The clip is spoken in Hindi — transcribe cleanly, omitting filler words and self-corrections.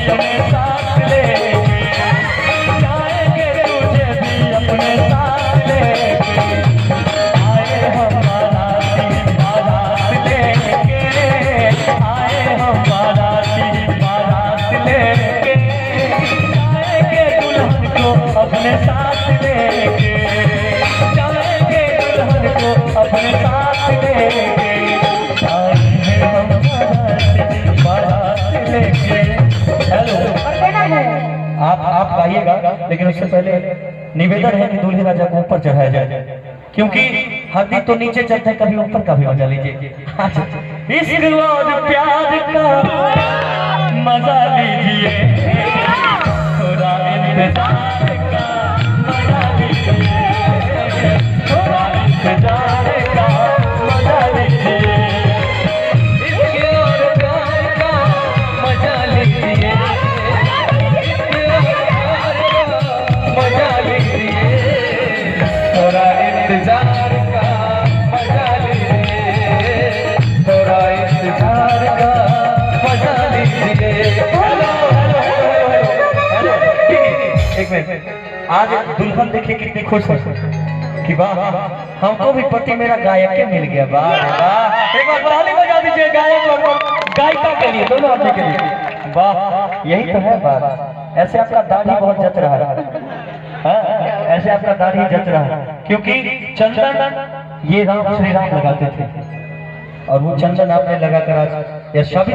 अपने साथ लेके, जाएंगे तुझे भी अपने साथ लेके, आए हम बाराती बारात लेके, आए हम बाराती बारात लेके, जाएंगे दुल्हन को अपने साथ लेके, जाएंगे दुल्हन को अपने साथ लेके, आए हम बाराती बारात लेके। हेलो, आप गाइएगा, लेकिन उससे पहले निवेदन है कि दूल्हे राजा को ऊपर चढ़ाया जाए, क्योंकि हल्दी तो नीचे चलते हैं, कभी ऊपर का भी मजा लीजिए। इश्क और प्यार का मजा लीजिए, थोड़ा इंतजार का मजा लीजिए, थोड़ा इंतजार का मजा लीजिए, इश्क और प्यार का मजा लीजिए, मजा लीजिए, थोड़ा इंतजार का मजा लीजिए, थोड़ा इंतजार का मजा लीजिए। Hello hello hello hello hello, एक मिनट। आज दुल्हन देखिए कितनी खुश है कि वाह हमको भी पति मेरा गायक के मिल गया। वाह वाह, एक बार ताली बजा दीजिए गायक और गायिका के लिए, दोनों आदमी के लिए। वाह, यही तो है बात। ऐसे आपका दाढ़ी बहुत जच रहा है, ऐसे आपका दाढ़ी जच रहा है, क्योंकि चंदन ये राम श्री राम लगाते थे, और वो चंदन आपने लगाकर आज यह सभी